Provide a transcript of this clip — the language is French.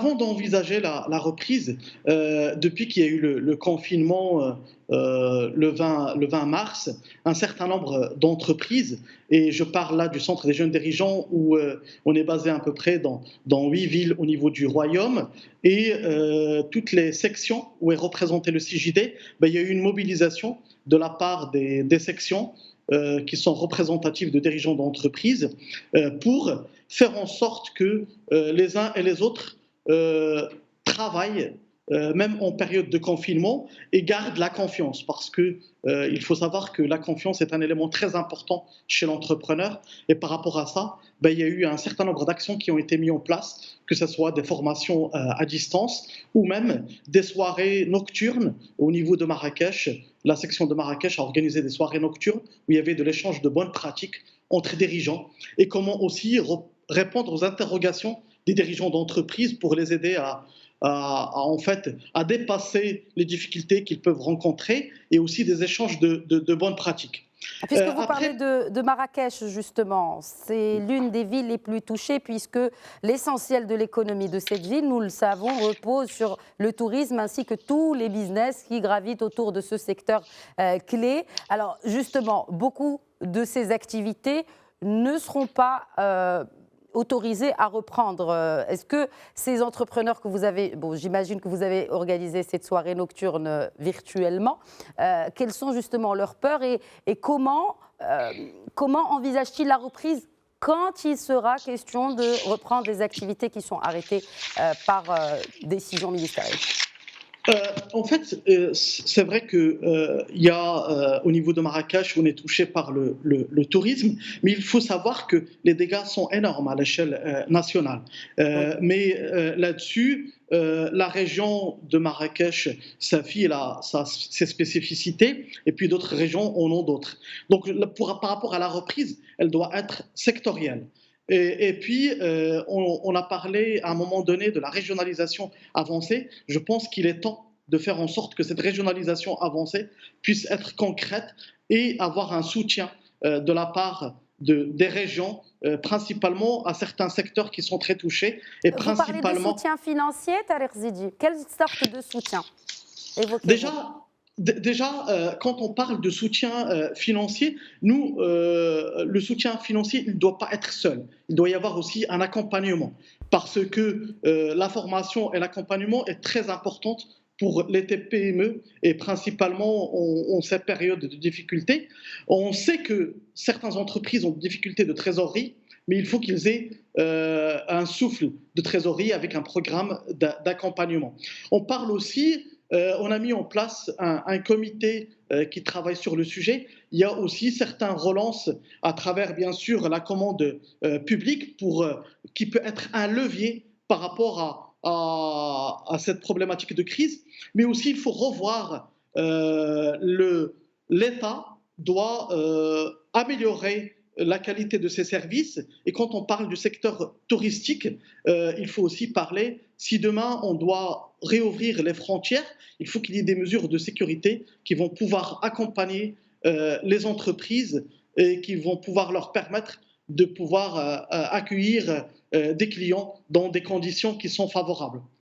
avant d'envisager la reprise, depuis qu'il y a eu le confinement le 20 mars, un certain nombre d'entreprises, et je parle là du Centre des jeunes dirigeants où on est basé à peu près dans 8 villes au niveau du royaume, et toutes les sections où est représenté le CJD, ben, il y a eu une mobilisation de la part des sections qui sont représentatives de dirigeants d'entreprises pour faire en sorte que les uns et les autres travaillent même en période de confinement, et gardent la confiance, parce que il faut savoir que la confiance est un élément très important chez l'entrepreneur, et par rapport à ça, ben, il y a eu un certain nombre d'actions qui ont été mises en place, que ce soit des formations à distance, ou même des soirées nocturnes au niveau de Marrakech. La section de Marrakech a organisé des soirées nocturnes où il y avait de l'échange de bonnes pratiques entre dirigeants, et comment aussi répondre aux interrogations des dirigeants d'entreprise pour les aider en fait, à dépasser les difficultés qu'ils peuvent rencontrer, et aussi des échanges de bonnes pratiques. Puisque vous parlez Après, de Marrakech, justement, c'est l'une des villes les plus touchées puisque l'essentiel de l'économie de cette ville, nous le savons, repose sur le tourisme ainsi que tous les business qui gravitent autour de ce secteur clé. Alors justement, beaucoup de ces activités ne seront pas autorisés à reprendre. Est-ce que ces entrepreneurs que vous avez, bon, j'imagine que vous avez organisé cette soirée nocturne virtuellement, quelles sont justement leurs peurs et comment envisagent-ils la reprise quand il sera question de reprendre des activités qui sont arrêtées par décision ministérielle? En fait, c'est vrai que il y a au niveau de Marrakech, on est touché par le tourisme, mais il faut savoir que les dégâts sont énormes à l'échelle nationale. Oui. Mais là-dessus, la région de Marrakech, elle a ses spécificités, et puis d'autres régions en ont d'autres. Donc, par rapport à la reprise, elle doit être sectorielle. Et puis, on a parlé à un moment donné de la régionalisation avancée. Je pense qu'il est temps de faire en sorte que cette régionalisation avancée puisse être concrète et avoir un soutien de la part des régions, principalement à certains secteurs qui sont très touchés, et Vous parlez de principalement. soutien financier, Tariq Zidi. Quelle sorte de soutien évoquez-vous? Déjà, déjà, quand on parle de soutien financier, nous, le soutien financier, il ne doit pas être seul. Il doit y avoir aussi un accompagnement, parce que la formation et l'accompagnement est très importante pour les TPME, et principalement en cette période de difficulté. On sait que certaines entreprises ont des difficultés de trésorerie, mais il faut qu'ils aient un souffle de trésorerie avec un programme d'accompagnement. On parle aussi, on a mis en place un comité qui travaille sur le sujet. Il y a aussi certaines relances à travers, bien sûr, la commande publique qui peut être un levier par rapport à cette problématique de crise. Mais aussi, il faut revoir l'État doit améliorer la qualité de ses services. Et quand on parle du secteur touristique, il faut aussi parler, si demain on doit réouvrir les frontières, il faut qu'il y ait des mesures de sécurité qui vont pouvoir accompagner les entreprises, et qui vont pouvoir leur permettre de pouvoir accueillir des clients dans des conditions qui sont favorables.